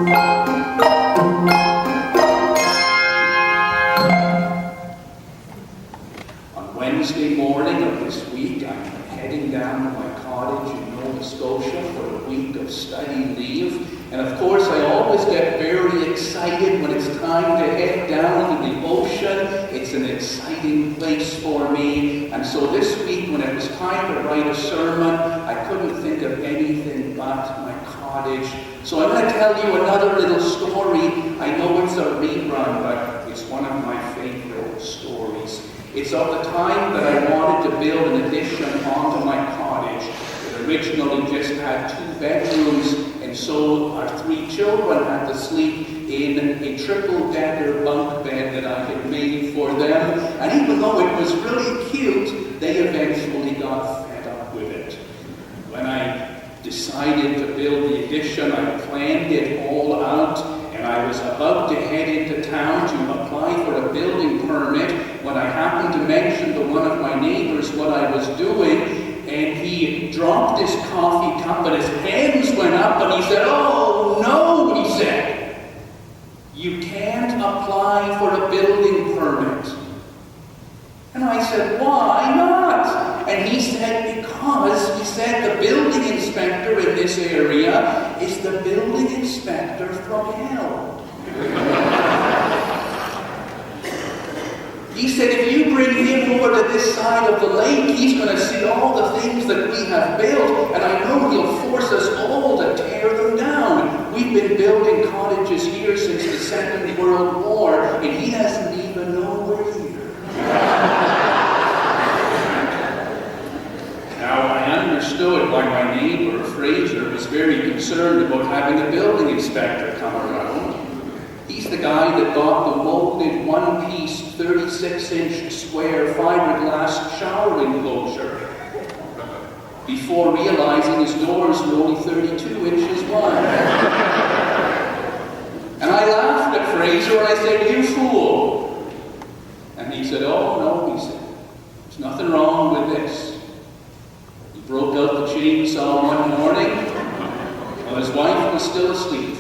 On Wednesday morning of this week, I'm heading down to my cottage in Nova Scotia for a week of study leave. And of course, I always get very excited when it's time to head down to the ocean. It's an exciting place for me. And so this week, when it was time to write a sermon, I couldn't think of anything but my cottage. So I'm going to tell you another little story. I know it's a rerun, but it's one of my favorite stories. It's of the time that I wanted to build an addition onto my cottage. It originally just had 2 bedrooms, and so our 3 children had to sleep in a triple-decker bunk bed that I had made for them. And even though it was really cute, they eventually got fed up with it. When I decided to build the addition, I planned it all out, and I was about to head into town to apply for a building permit when I happened to mention to one of my neighbors what I was doing. And he dropped his coffee cup and his hands went up and he said, "Oh no," he said, "you can't apply for a building permit." And I said, "Why not?" And he said, "Because," he said, "the building inspector in this area is the building inspector from hell." He said, "If you bring him over to this side of the lake, he's going to see all the things that we have built, and I know he'll force us all to tear them down. We've been building cottages here since the Second World War, and he doesn't even know we're here." Now, I understood why my neighbor, Fraser, was very concerned about having a building inspector come around. He's the guy that got the molded one-piece 36-inch square fiberglass shower enclosure before realizing his doors were only 32 inches wide. And I laughed at Fraser and I said, "You fool." And he said, "Oh no," he said, "there's nothing wrong with this." He broke out the chainsaw one morning while his wife was still asleep.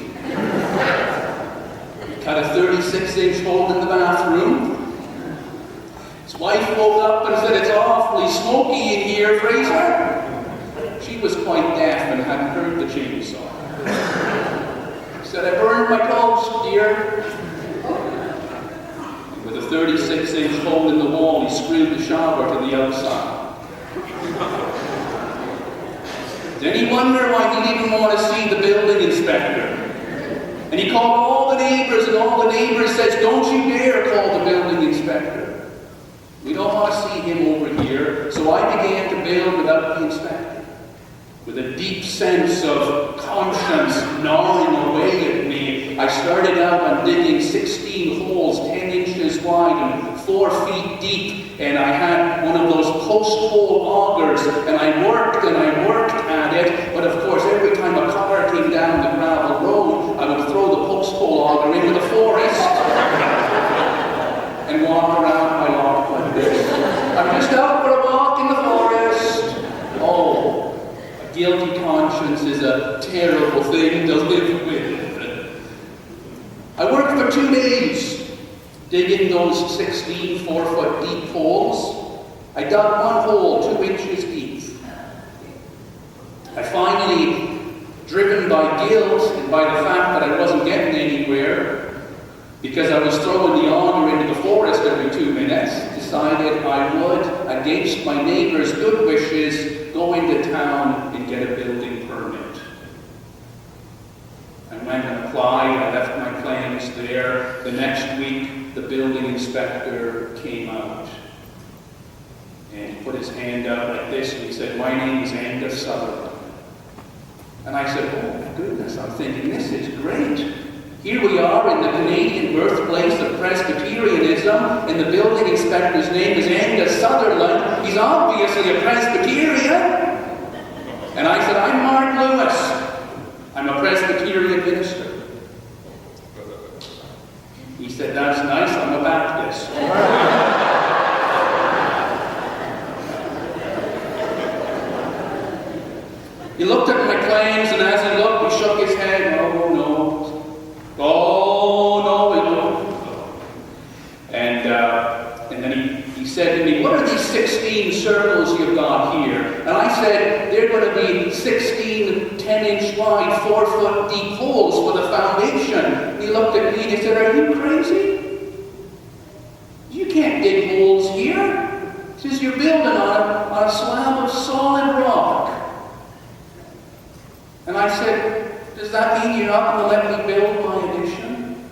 Cut a 36-inch hole in the bathroom. His wife woke up and said, "It's awfully smoky in here, Fraser." She was quite deaf and hadn't heard the chainsaw. He said, "I burned my toast, dear." And with a 36-inch hole in the wall, he screwed the shower to the outside. Then he wondered why he didn't want to see the building inspector. And he called all the neighbors, and all the neighbors said, "Don't you dare call the building inspector. We don't want to see him over here." So I began to build without the inspector, with a deep sense of conscience gnawing away at me. I started out on digging 16 holes, 10 inches wide and 4 feet deep, and I had one of those post-hole augers, and I worked at it, but of course every time a car came down the gravel road, I would throw the post-hole auger into the forest and walk around my lot like this. "I'm just out for a walk in the forest." Oh, a guilty conscience is a terrible thing to live with. I worked for 2 days digging those 16 4-foot deep holes. I dug one hole 2 inches deep. I finally, driven by guilt and by the fact that I wasn't getting anywhere, because I was throwing the auger into the forest every 2 minutes, decided I would, against my neighbor's good wishes, go into town and get a building permit. I went and applied. I left my plans there. The next week, the building inspector came out. And he put his hand out like this, and he said, "My name is Angus Sutherland." And I said, "Oh my goodness," I'm thinking, "this is great. Here we are in the Canadian birthplace of Presbyterianism, and the building inspector's name is Angus Sutherland. He's obviously a Presbyterian." And I said, "I'm Mark Lewis. I'm a Presbyterian minister." He said, "That's nice, I'm a Baptist." He looked at my plans, and as he looked, he shook his head. "Oh no, of God here. And I said, they're going to be 16, 10-inch wide, 4-foot deep holes for the foundation. He looked at me and he said, are you crazy? You can't dig holes here. He says, you're building on a slab of solid rock. And I said, does that mean you're not going to let me build my addition?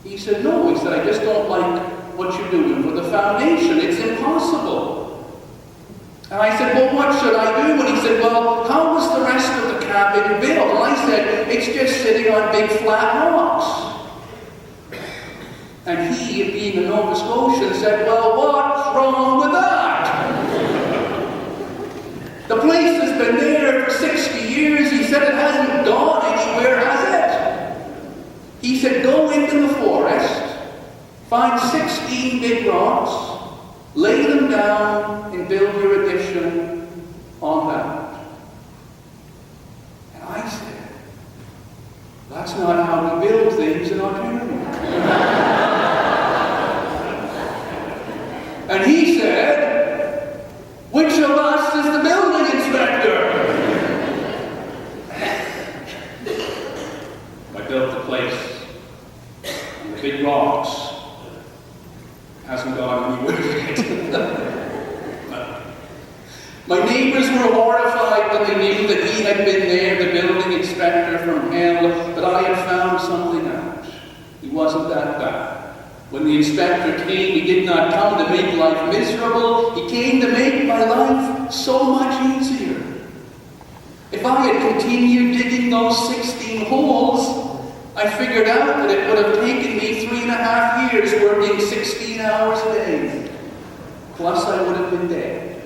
He said, no. He said, I just don't like what you're doing for the foundation. It's impossible. And I said, well, what should I do? And he said, well, how was the rest of the cabin built? And I said, it's just sitting on big flat rocks. And he, being a Nova Scotian, said, well, what's wrong with that? The place has been there for 60 years. He said, it hasn't gone anywhere, has it? He said, go into the forest, find 16 big rocks, lay them down, and build your addition on that. And I said, that's not how we build things in Ontario. And he said, which of us is the building inspector? I built the place on the big rocks. Hasn't gone anywhere yet. My neighbors were horrified when they knew that he had been there, the building inspector from hell, but I had found something out. He wasn't that bad. When the inspector came, he did not come to make life miserable. He came to make my life so much easier. If I had continued digging those 16 holes, I figured out that it would have taken me 3.5 years working 16 hours a day. Plus, I would have been dead.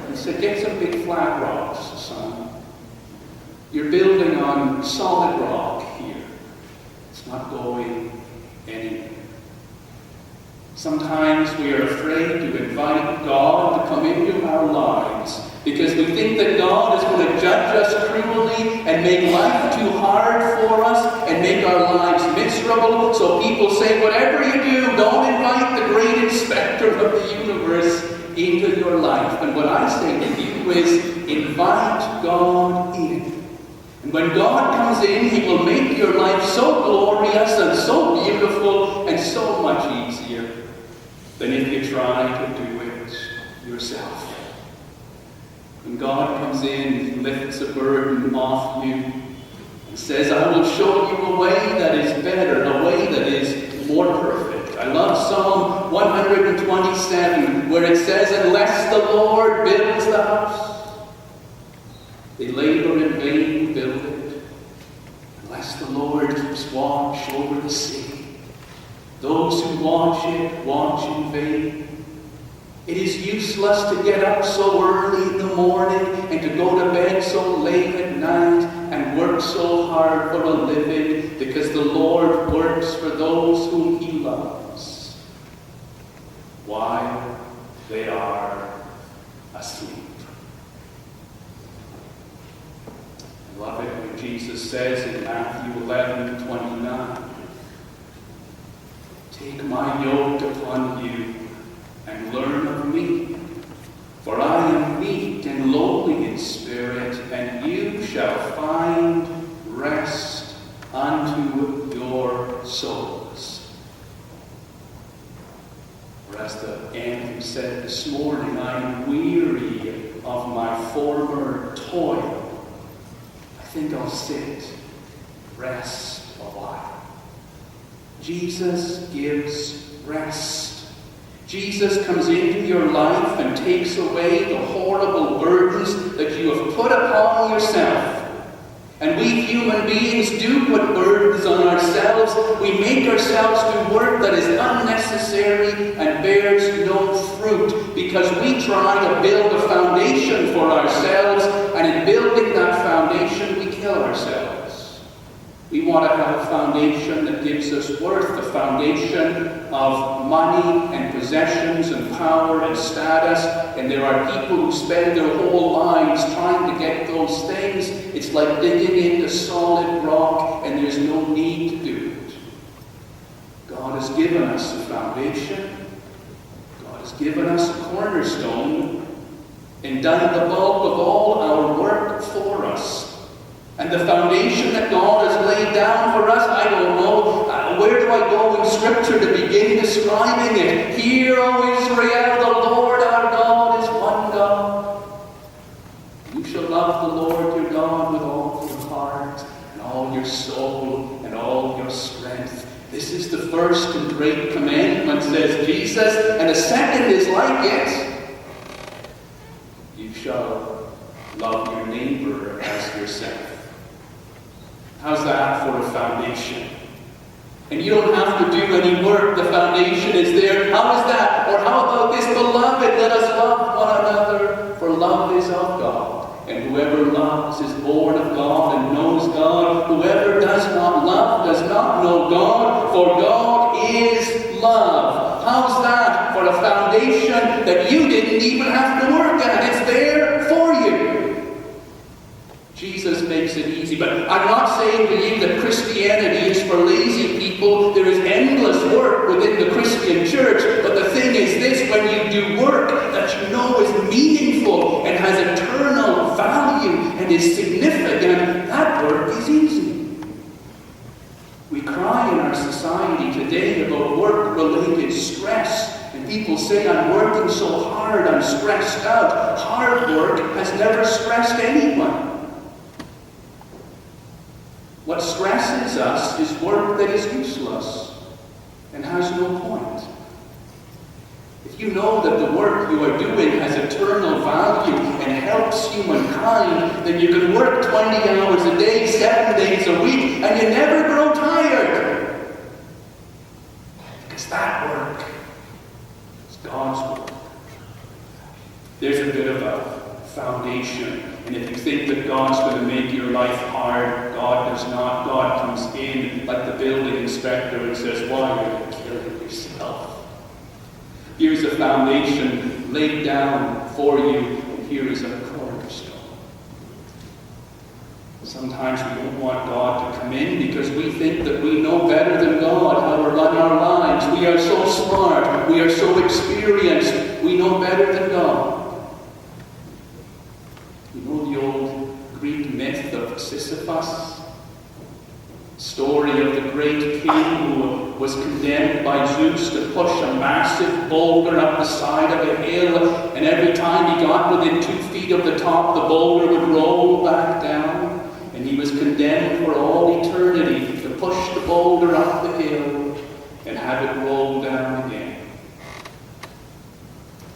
He said, get some big flat rocks, son. You're building on solid rock here. It's not going anywhere. Sometimes we are afraid to invite God to come into our lives because we think that God is going to judge us cruelly and make life too hard for us and make our lives miserable. So people say, whatever you do, don't invite the great inspector of the universe into your life. And what I say to you is, invite God in. And when God comes in, He will make your life so glorious and so beautiful and so much easier than if you try to do it yourself. When God comes in, He lifts a burden off you and says, I will show you a way that is better, a way that is more perfect. I love Psalm 127, where it says, unless the Lord builds the house, they labor in vain who build it. Unless the Lord keeps watch over the sea, those who watch it watch in vain. It is useless to get up so early in the morning and to go to bed so late at night and work so hard for a living, because the Lord works for those whom He loves while they are asleep. I love it when Jesus says in Matthew 11:29, take my yoke upon you and learn of me, for I am meek and lowly in spirit, and you shall find rest unto your souls. Or as the anthem said this morning, I am weary of my former toil. I think I'll sit, rest a while. Jesus gives rest. Jesus comes into your life and takes away the horrible burdens that you have put upon yourself. And we human beings do put burdens on ourselves. We make ourselves do work that is unnecessary and bears no fruit because we try to build a foundation for ourselves, and in building that foundation we kill ourselves. We want to have a foundation that gives us worth, a foundation of money and possessions and power and status. And there are people who spend their whole lives trying to get those things. It's like digging into solid rock, and there's no need to do it. God has given us a foundation. God has given us a cornerstone and done the bulk of all our work for us. And the foundation that God has laid down for us, I don't know, where do I go in Scripture to begin describing it? Hear, O Israel, the Lord our God is one God. You shall love the Lord your God with all your heart, and all your soul, and all your strength. This is the first and great commandment, says Jesus, and the second is like it. You shall love your neighbor as yourself. How's that for a foundation? And you don't have to do any work. The foundation is there. How is that? Or how about this? Beloved, let us love one another, for love is of God. And whoever loves is born of God and knows God. Whoever does not love does not know God, for God is love. How's that for a foundation that you didn't even have to work at? It's there for you. Jesus makes it easy. But I'm not saying to you that Christianity is for lazy people. There is endless work within the Christian church. But the thing is this, when you do work that you know is meaningful and has eternal value and is significant, that work is easy. We cry in our society today about work-related stress. And people say, I'm working so hard, I'm stressed out. Hard work has never stressed anyone. What stresses us is work that is useless and has no point. If you know that the work you are doing has eternal value and helps humankind, then you can work 20 hours a day, 7 days a week, and you never grow tired. Because that work is God's work. There's a bit of a foundation. And if you think that God's going to make your life hard, God does not. God comes in like the building inspector and says, why are you killing yourself? Here's a foundation laid down for you, and here is a cornerstone. Sometimes we don't want God to come in because we think that we know better than God how to run our lives. We are so smart. We are so experienced. We know better than God. You know the old Greek myth of Sisyphus? Story of the great king who was condemned by Zeus to push a massive boulder up the side of a hill, and every time he got within 2 feet of the top, the boulder would roll back down, and he was condemned for all eternity to push the boulder up the hill and have it roll down again.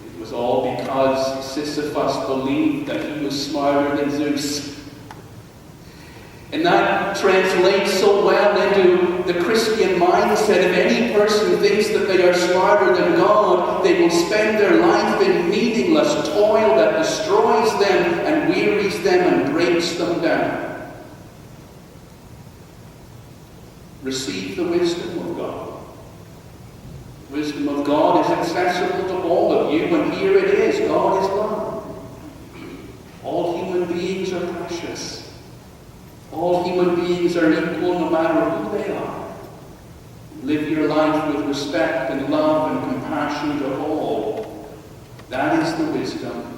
It was all because Sisyphus believed that he was smarter than Zeus. And that translates so well into the Christian mindset. If any person thinks that they are smarter than God, they will spend their life in meaningless toil that destroys them and wearies them and breaks them down. Receive the wisdom of God. Wisdom of God is accessible to all of you, and here it is. God is love. All human beings are precious. All human beings are equal no matter who they are. Live your life with respect and love and compassion to all. That is the wisdom.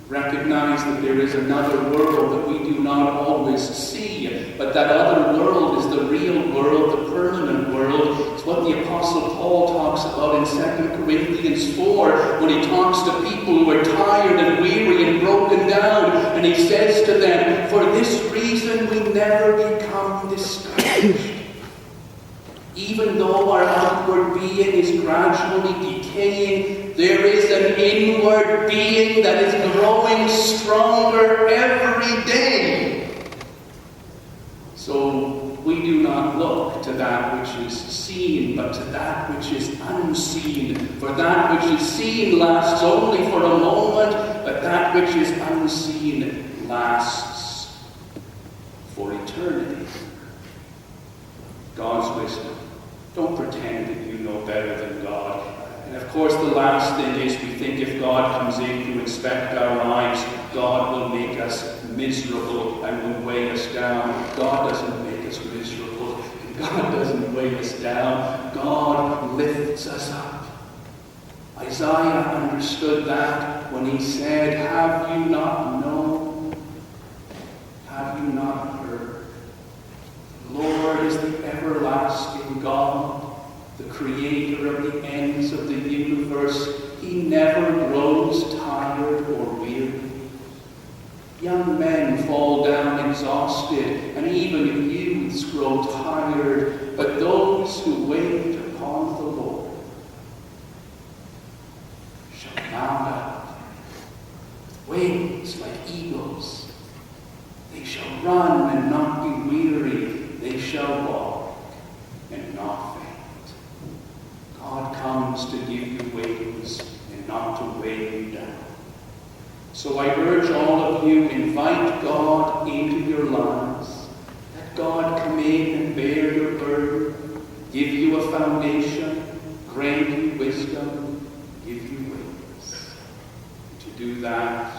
Recognize that there is another world that we do not always see, but that other world is the real world, the permanent world. It's what the Apostle Paul talks about in 2 Corinthians 4, when he talks to people who are tired and weary and broken down, and he says to them, for this reason we never become discouraged. Even though our outward being is gradually decaying, there is an inward being that is growing stronger every day. So we do not look to that which is seen, but to that which is unseen. For that which is seen lasts only for a moment, but that which is unseen lasts for eternity. God's wisdom. Don't pretend that you know better than God. And of course, the last thing is we think if God comes in to inspect our lives, God will make us miserable and will weigh us down. God doesn't make us miserable. God doesn't weigh us down. God lifts us up. Isaiah understood that when he said, "Have you not known? Have you not heard? The Lord is the everlasting God, the creator of the ends of the universe. He never grows tired or weary. Young men fall down exhausted, and even youths grow tired, but those who wait upon the Lord shall mount up with wings like eagles. They shall run and not be weary. They shall walk and not faint." God comes to give you wings and not to weigh you down. So I urge all of you, invite God into your lives. Let God come in and bear your burden, give you a foundation, grant you wisdom, give you wings. To do that,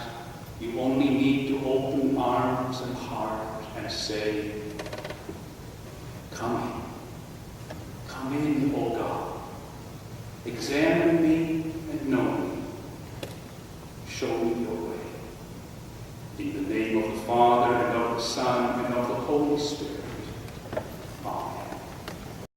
you only need to open arms and heart and say, "Come in. Come in, O God. Examine me